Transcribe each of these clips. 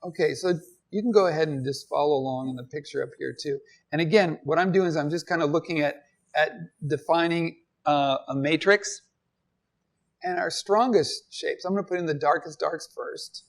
Okay, so you can go ahead and just follow along in the picture up here too. And again, what I'm doing is I'm just kind of looking at defining a matrix and our strongest shapes. I'm going to put in the darkest darks first.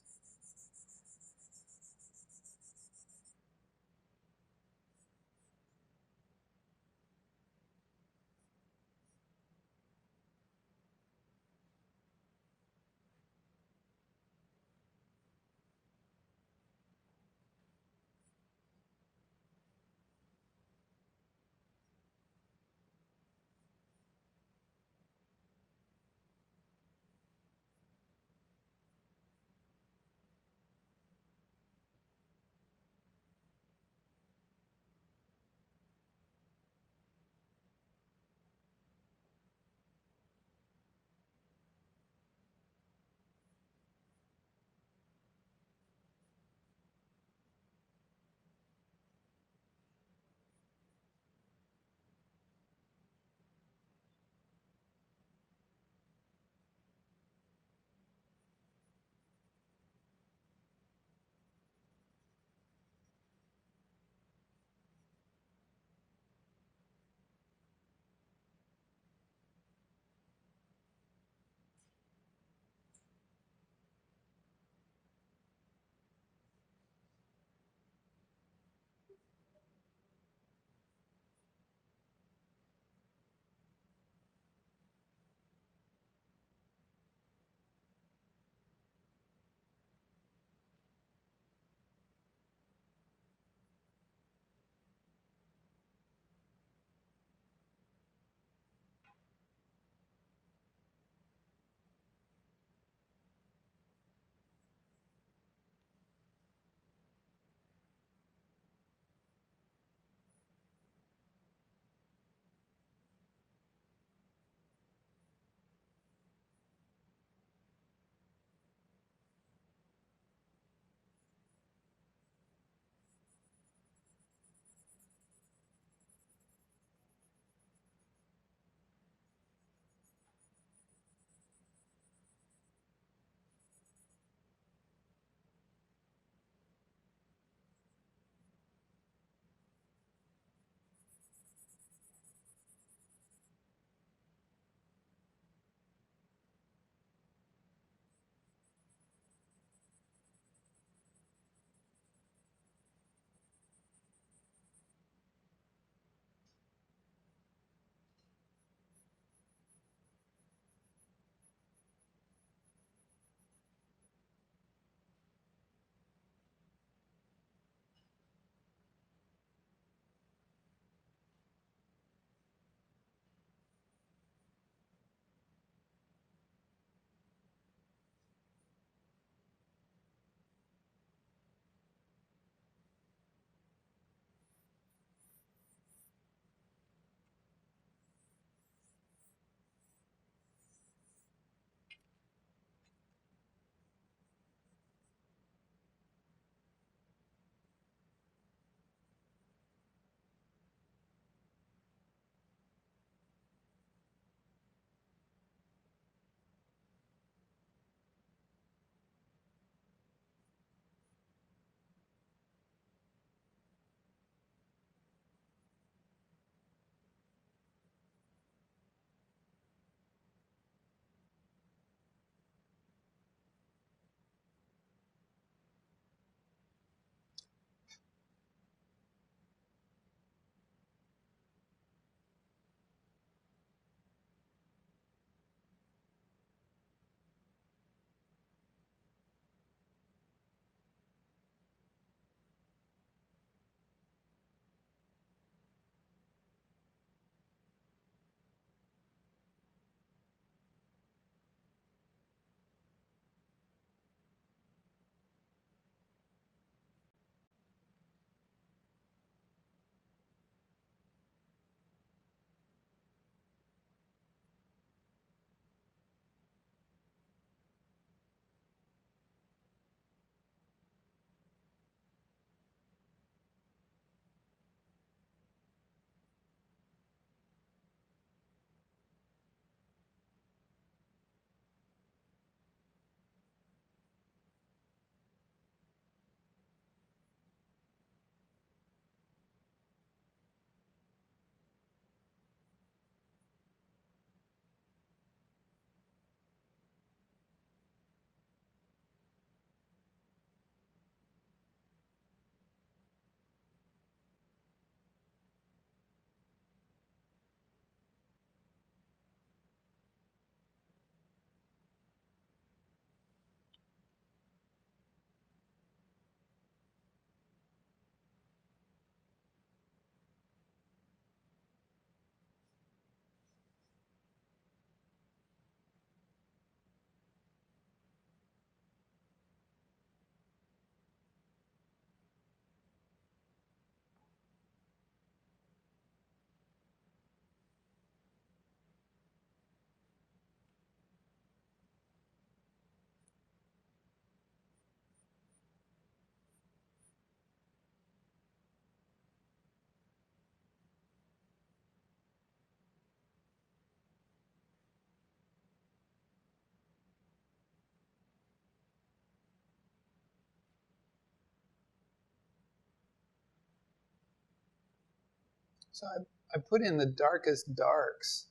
So I put in the darkest darks.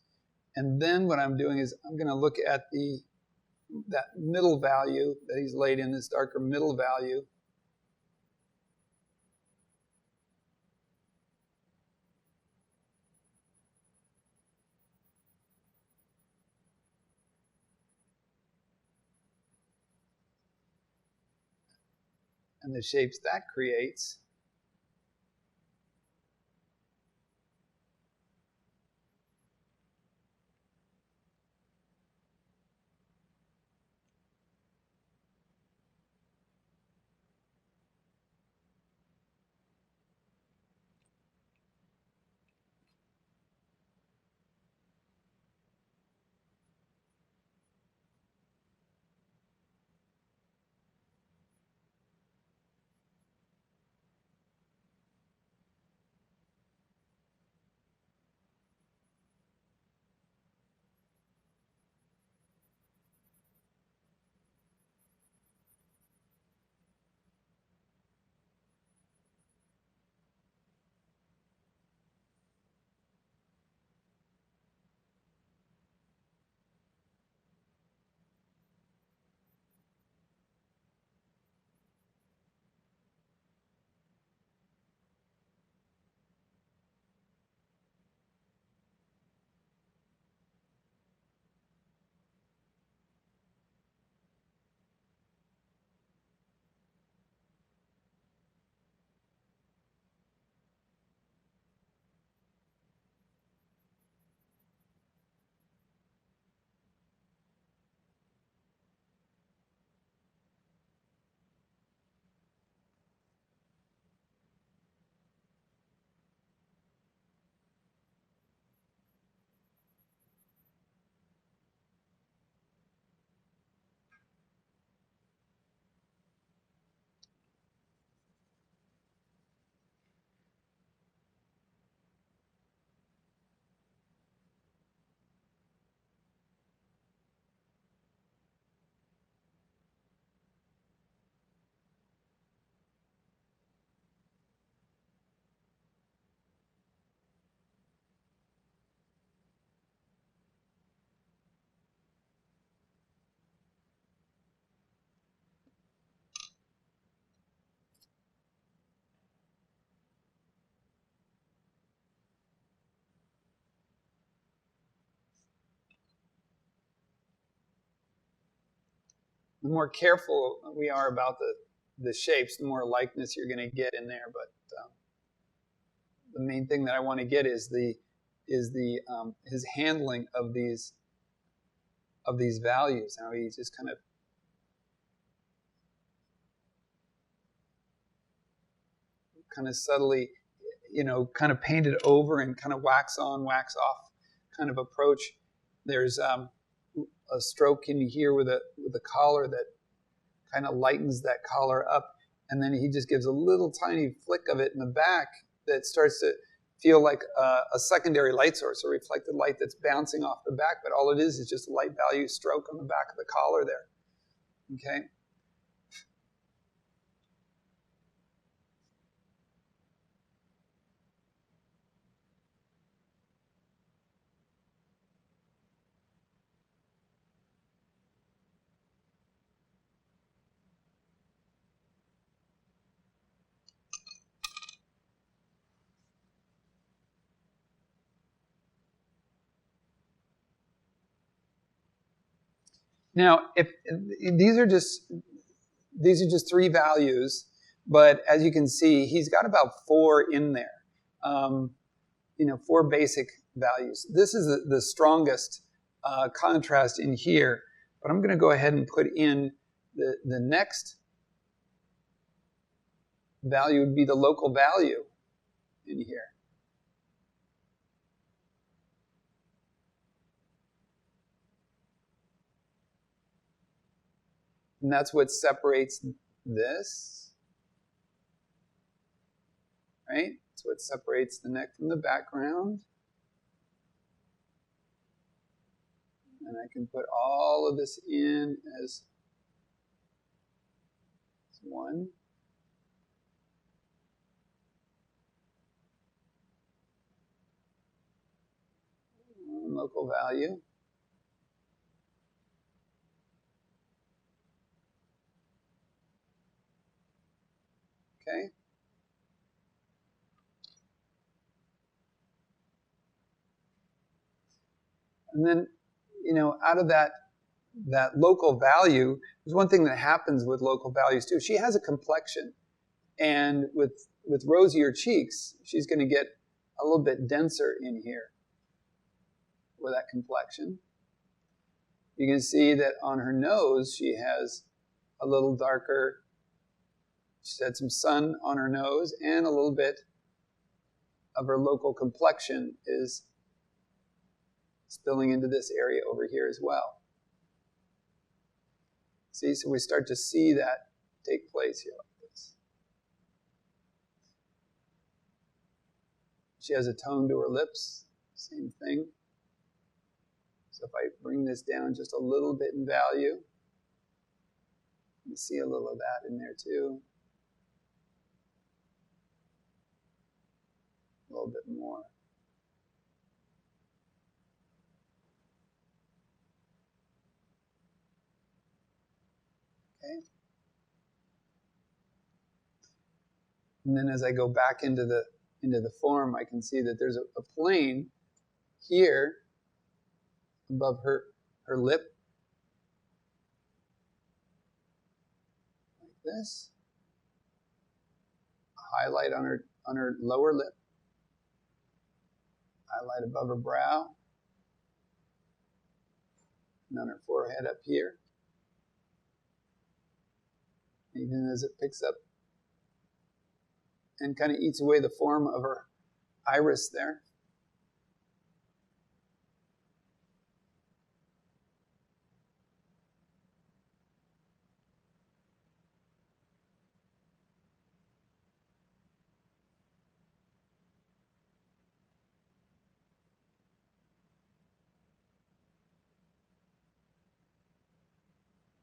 And then what I'm doing is I'm going to look at that middle value that he's laid in, this darker middle value. And the shapes that creates. The more careful we are about the shapes, the more likeness you're going to get in there. But the main thing that I want to get is his handling of these values. How he just kind of subtly, kind of painted over and kind of wax on, wax off kind of approach. There's a stroke in here with a collar that kind of lightens that collar up, and then he just gives a little tiny flick of it in the back that starts to feel like a secondary light source, a reflected light that's bouncing off the back, but all it is just a light value stroke on the back of the collar there. Okay. Now, if these are just 3 values, but as you can see, he's got about 4 in there. 4 basic values. This is the strongest contrast in here, but I'm going to go ahead and put in the next value would be the local value in here. And that's what separates this, right? That's what separates the neck from the background. And I can put all of this in as 1. local value. Okay. And then, out of that local value, there's one thing that happens with local values too. She has a complexion, and with rosier cheeks, she's going to get a little bit denser in here with that complexion. You can see that on her nose, she has a little darker. She's had some sun on her nose, and a little bit of her local complexion is spilling into this area over here as well. See, so we start to see that take place here like this. She has a tone to her lips, same thing. So if I bring this down just a little bit in value, you see a little of that in there too. A little bit more. Okay. And then as I go back into the form, I can see that there's a plane here above her lip, like this. A highlight on her lower lip. Highlight above her brow. And on her forehead up here. Even as it picks up and kind of eats away the form of her iris there.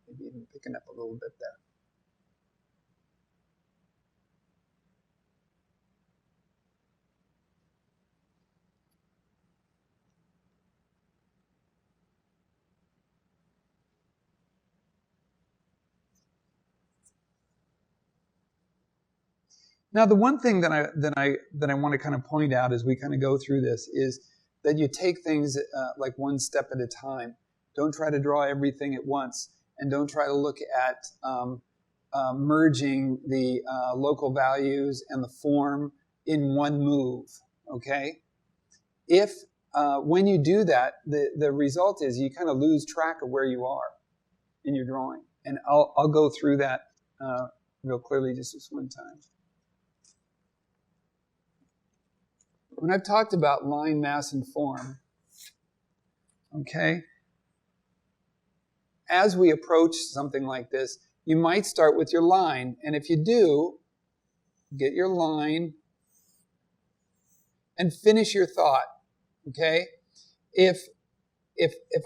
Maybe even picking up a little bit there. Now, the one thing that I want to kind of point out as we kind of go through this is that you take things like one step at a time. Don't try to draw everything at once, and don't try to look at merging the local values and the form in one move. Okay? If when you do that, the result is you kind of lose track of where you are in your drawing, and I'll go through that real clearly just this one time. When I've talked about line, mass, and form, okay, as we approach something like this, you might start with your line. And if you do, get your line and finish your thought, okay? If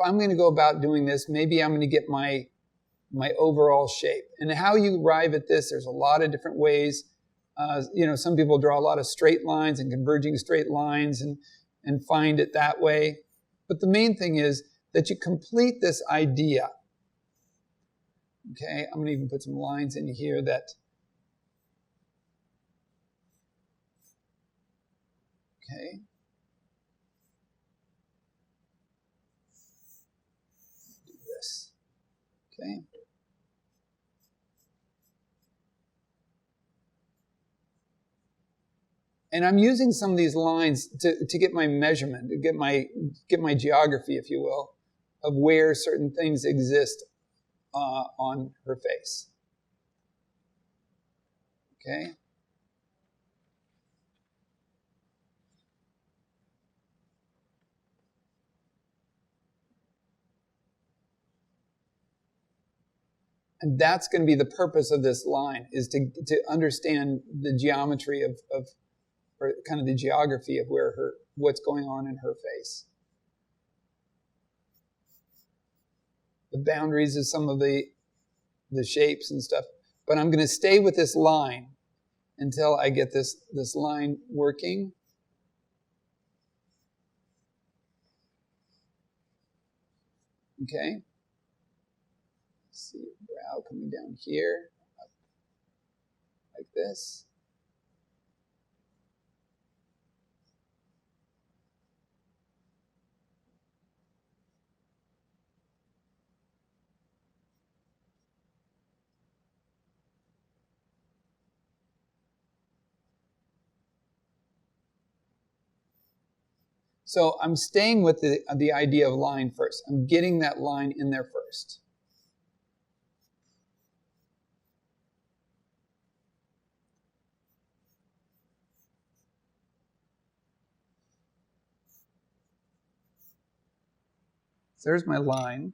I'm going to go about doing this, maybe I'm going to get my overall shape. And how you arrive at this, there's a lot of different ways. Some people draw a lot of straight lines and converging straight lines and find it that way. But the main thing is that you complete this idea. Okay, I'm going to even put some lines in here that. Okay. Do this. Okay. And I'm using some of these lines to get my measurement, to get my geography, if you will, of where certain things exist on her face. Okay? And that's going to be the purpose of this line, is to understand the geometry of or kind of the geography of what's going on in her face. The boundaries of some of the shapes and stuff. But I'm going to stay with this line until I get this line working. Okay. Let's see, brow coming down here, up like this. So I'm staying with the idea of line first. I'm getting that line in there first. So there's my line.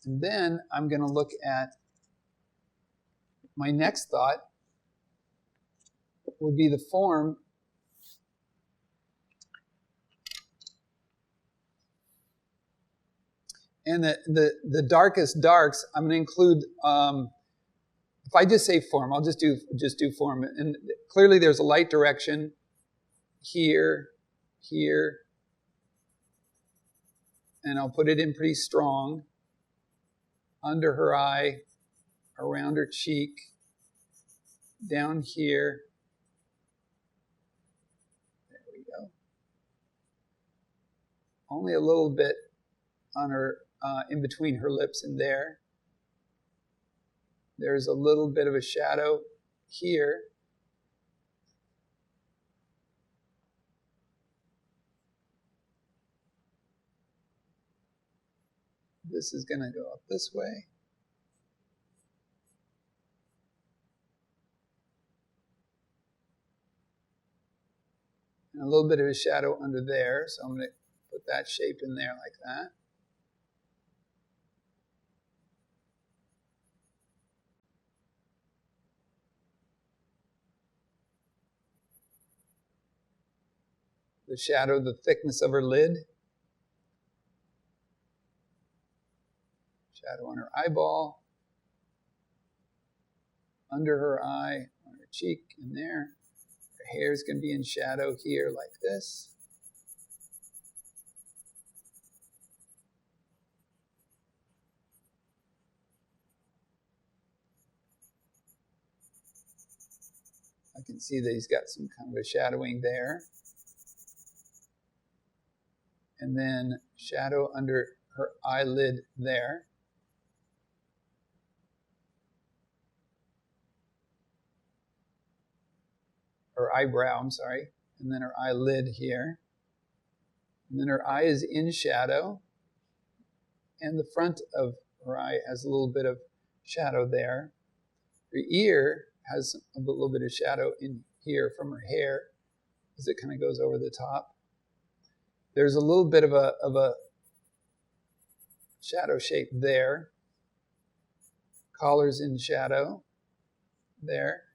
And then I'm going to look at my next thought would be the form. And the darkest darks, I'm going to include, if I just say form, I'll just do form. And clearly there's a light direction here, here, and I'll put it in pretty strong, under her eye, around her cheek, down here. There we go. Only a little bit on her, in between her lips and there. There's a little bit of a shadow here. This is going to go up this way. And a little bit of a shadow under there. So I'm going to put that shape in there like that. The shadow, the thickness of her lid. Shadow on her eyeball. Under her eye, on her cheek, in there. Her hair is going to be in shadow here like this. I can see that he's got some kind of a shadowing there. And then shadow under her eyelid there. Her eyebrow, I'm sorry. And then her eyelid here. And then her eye is in shadow. And the front of her eye has a little bit of shadow there. Her ear has a little bit of shadow in here from her hair as it kind of goes over the top. There's a little bit of a shadow shape there. Collar's in shadow there.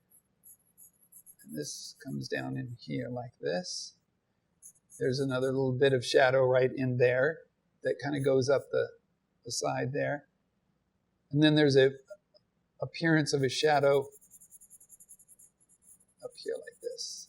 And this comes down in here like this. There's another little bit of shadow right in there that kind of goes up the side there. And then there's a appearance of a shadow up here like this.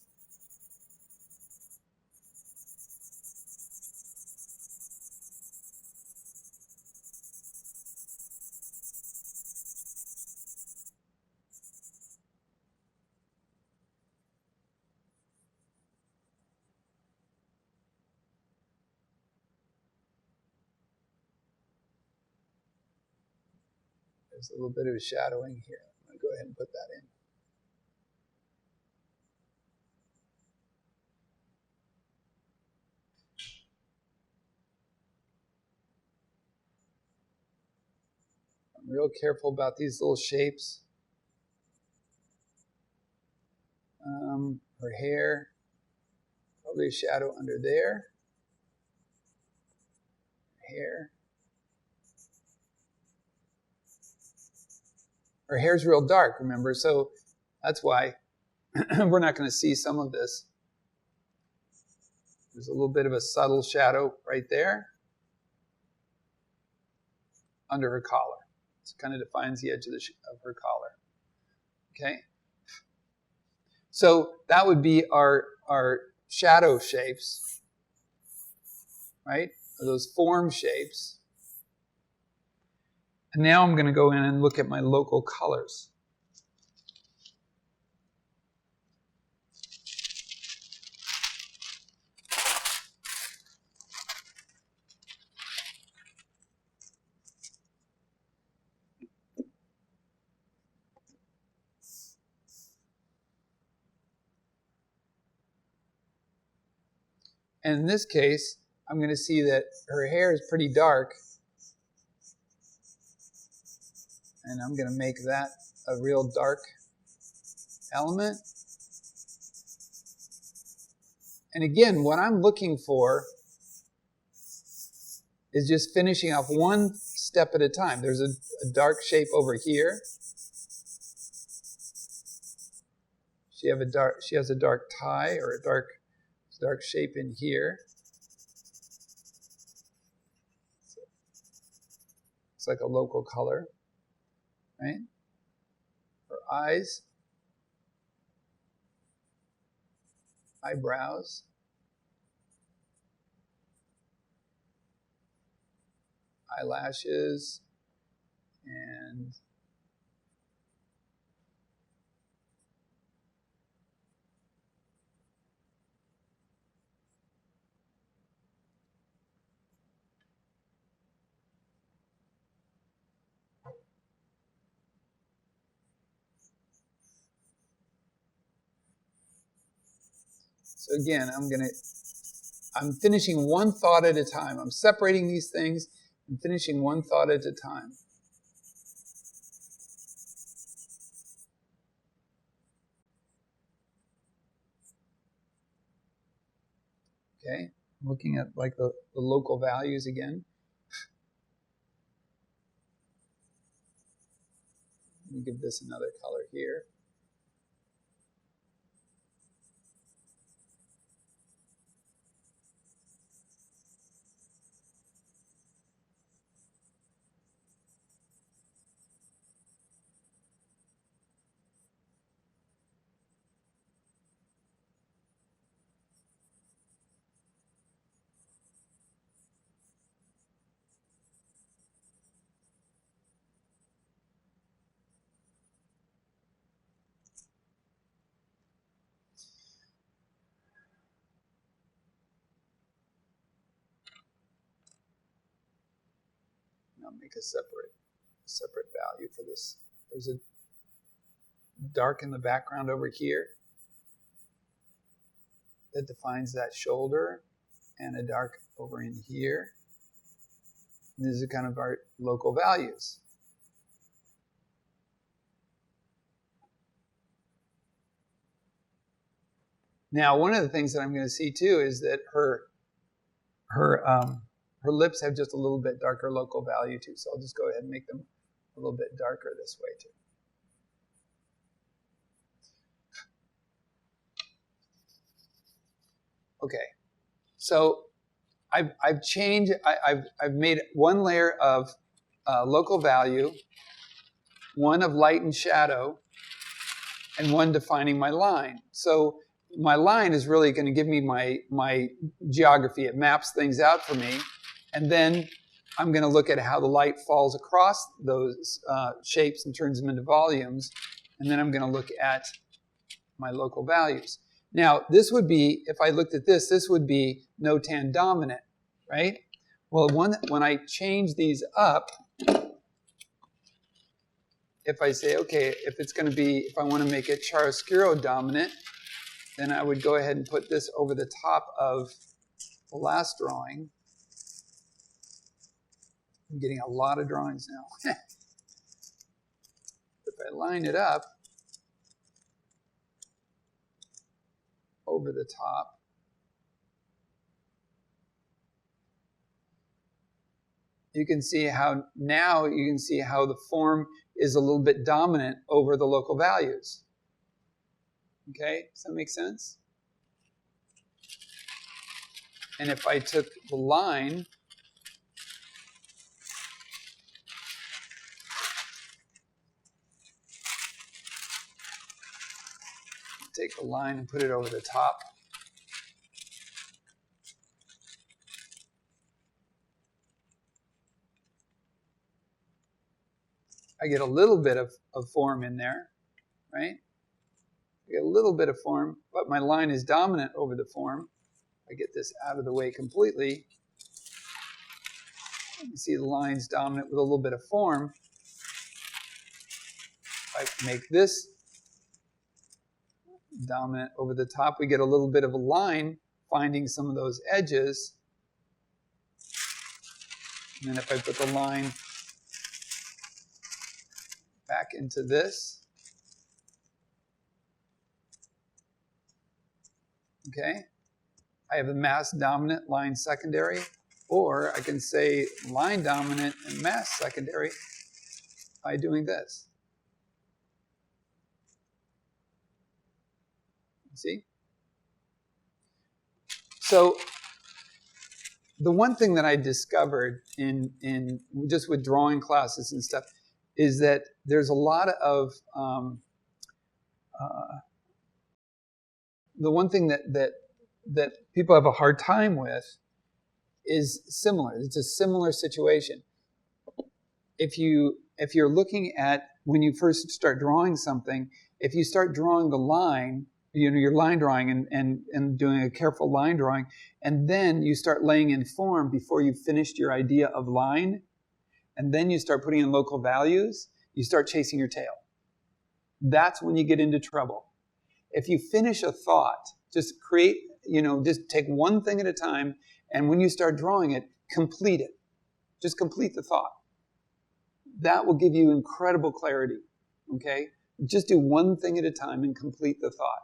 There's a little bit of a shadowing here. I'm going to go ahead and put that in. I'm real careful about these little shapes. Her hair, probably a shadow under there. Hair. Her hair's real dark, remember, so that's why we're not going to see some of this. There's a little bit of a subtle shadow right there under her collar. It kind of defines the edge of her collar. Okay? So that would be our shadow shapes, right? Those form shapes. And now I'm going to go in and look at my local colors. And in this case, I'm going to see that her hair is pretty dark. And I'm going to make that a real dark element. And again, what I'm looking for is just finishing off one step at a time. There's a dark shape over here. She has a dark tie or a dark shape in here. It's like a local color, right? Her eyes, eyebrows, eyelashes, and so again, I'm finishing one thought at a time. I'm separating these things and finishing one thought at a time. Okay, I'm looking at like the local values again. Let me give this another color here. I'll make a separate value for this. There's a dark in the background over here that defines that shoulder, and a dark over in here. And these are kind of our local values. Now, one of the things that I'm going to see too is that her lips have just a little bit darker local value too. So I'll just go ahead and make them a little bit darker this way too. Okay, so I've changed. I've made one layer of local value, one of light and shadow, and one defining my line. So my line is really going to give me my geography. It maps things out for me, and then I'm going to look at how the light falls across those shapes and turns them into volumes, and then I'm going to look at my local values. Now, this would be, if I looked at this would be notan dominant, right? Well, when I change these up, if I say, okay, if I want to make it chiaroscuro dominant, then I would go ahead and put this over the top of the last drawing. I'm getting a lot of drawings now. If I line it up over the top, you can see how the form is a little bit dominant over the local values. Okay, does that make sense? And if I took the line take the line and put it over the top. I get a little bit of form in there, right? I get a little bit of form, but my line is dominant over the form. I get this out of the way completely. You see the line's dominant with a little bit of form. If I make this dominant over the top, we get a little bit of a line finding some of those edges. And then if I put the line back into this, okay, I have a mass dominant, line secondary, or I can say line dominant and mass secondary by doing this. See? So the one thing that I discovered in just with drawing classes and stuff is that there's a lot of the one thing that people have a hard time with is similar. It's a similar situation. If you're looking at when you first start drawing something, if you start drawing the line, your line drawing and doing a careful line drawing, and then you start laying in form before you've finished your idea of line, and then you start putting in local values, you start chasing your tail. That's when you get into trouble. If you finish a thought, just create, just take one thing at a time, and when you start drawing it, complete it. Just complete the thought. That will give you incredible clarity, okay? Just do one thing at a time and complete the thought.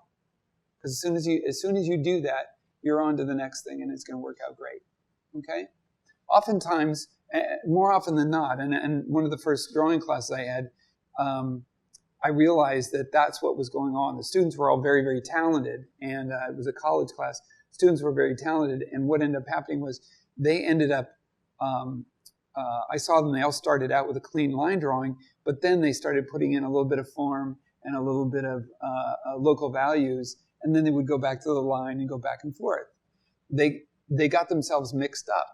Because as soon as you do that, you're on to the next thing, and it's going to work out great, okay? Oftentimes, more often than not, and one of the first drawing classes I had, I realized that that's what was going on. The students were all very, very talented, and it was a college class. Students were very talented, and what ended up happening was they ended up, I saw them, they all started out with a clean line drawing, but then they started putting in a little bit of form and a little bit of local values, and then they would go back to the line and go back and forth. They got themselves mixed up.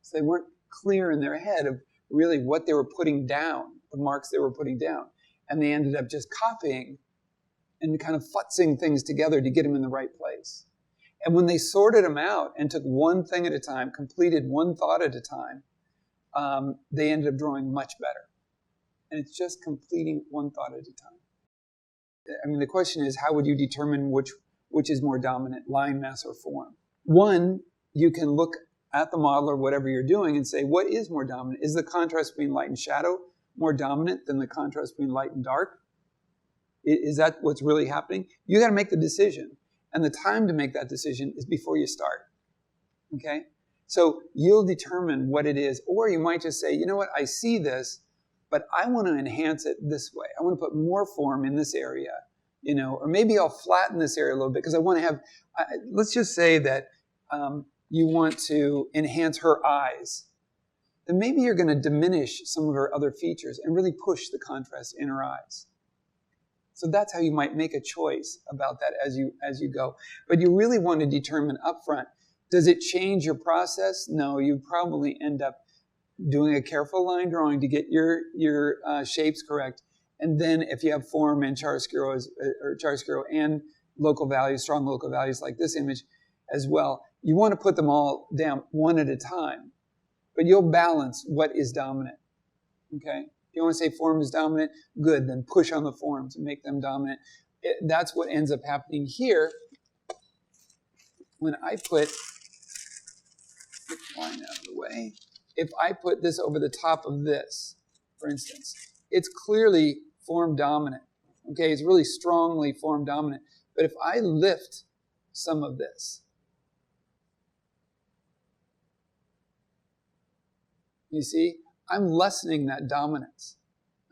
So they weren't clear in their head of really what they were putting down, the marks they were putting down. And they ended up just copying and kind of futzing things together to get them in the right place. And when they sorted them out and took one thing at a time, completed one thought at a time, they ended up drawing much better. And it's just completing one thought at a time. I mean, the question is, how would you determine which is more dominant, line, mass, or form? One, you can look at the model or whatever you're doing and say, what is more dominant? Is the contrast between light and shadow more dominant than the contrast between light and dark? Is that what's really happening? You got to make the decision. And the time to make that decision is before you start. Okay? So you'll determine what it is. Or you might just say, you know what, I see this, but I want to enhance it this way. I want to put more form in this area, or maybe I'll flatten this area a little bit because I want to have, let's just say that you want to enhance her eyes. Then maybe you're going to diminish some of her other features and really push the contrast in her eyes. So that's how you might make a choice about that as you go. But you really want to determine upfront, does it change your process? No, you probably end up doing a careful line drawing to get your shapes correct. And then if you have form and chiaroscuro and local values, strong local values like this image as well, you want to put them all down one at a time. But you'll balance what is dominant, okay? If you want to say form is dominant, good, then push on the forms and make them dominant. That's what ends up happening here when I put, get the line out of the way, if I put this over the top of this, for instance, it's clearly form dominant, okay? It's really strongly form dominant. But if I lift some of this, you see, I'm lessening that dominance.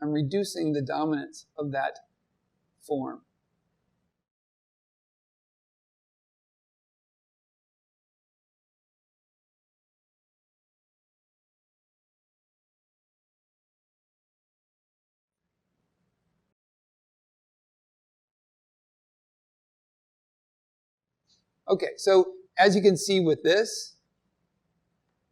I'm reducing the dominance of that form. Okay, so as you can see with this,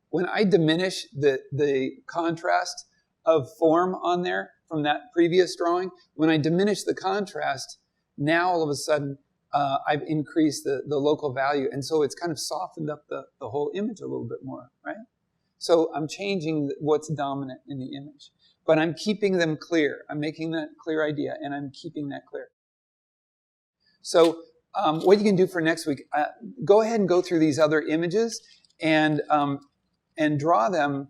when I diminish the contrast of form on there from that previous drawing, when I diminish the contrast, now all of a sudden I've increased the local value. And so it's kind of softened up the whole image a little bit more, right? So I'm changing what's dominant in the image. But I'm keeping them clear. I'm making that clear idea, and I'm keeping that clear. So what you can do for next week, go ahead and go through these other images and draw them,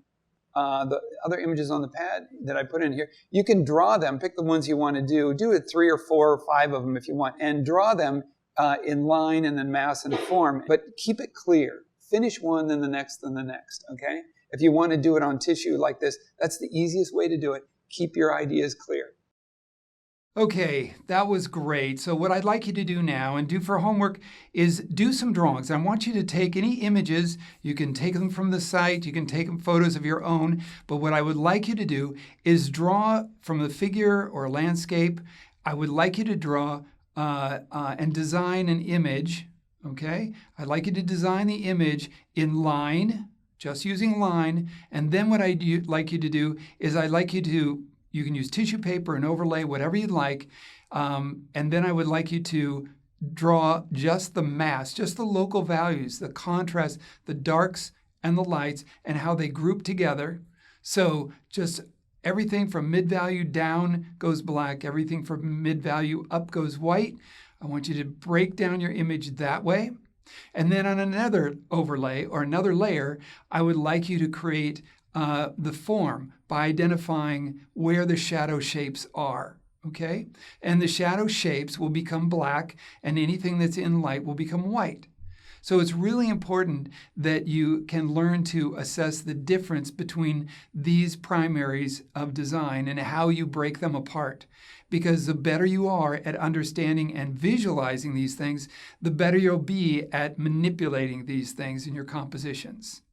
the other images on the pad that I put in here. You can draw them, pick the ones you want to do. Do it 3 or 4 or 5 of them if you want, and draw them in line and then mass and form. But keep it clear. Finish one, then the next, then the next, okay? If you want to do it on tissue like this, that's the easiest way to do it. Keep your ideas clear. Okay, that was great. So what I'd like you to do now and do for homework is do some drawings. I want you to take any images. You can take them from the site. You can take them photos of your own. But what I would like you to do is draw from the figure or landscape. I would like you to draw and design an image. Okay, I'd like you to design the image in line, just using line. And then what I'd like you to do is I'd like you to, you can use tissue paper and overlay, whatever you'd like. And then I would like you to draw just the mass, just the local values, the contrast, the darks and the lights, and how they group together. So just everything from mid-value down goes black, everything from mid-value up goes white. I want you to break down your image that way. And then on another overlay or another layer, I would like you to create the form by identifying where the shadow shapes are, okay? And the shadow shapes will become black, and anything that's in light will become white. So it's really important that you can learn to assess the difference between these primaries of design and how you break them apart. Because the better you are at understanding and visualizing these things, the better you'll be at manipulating these things in your compositions.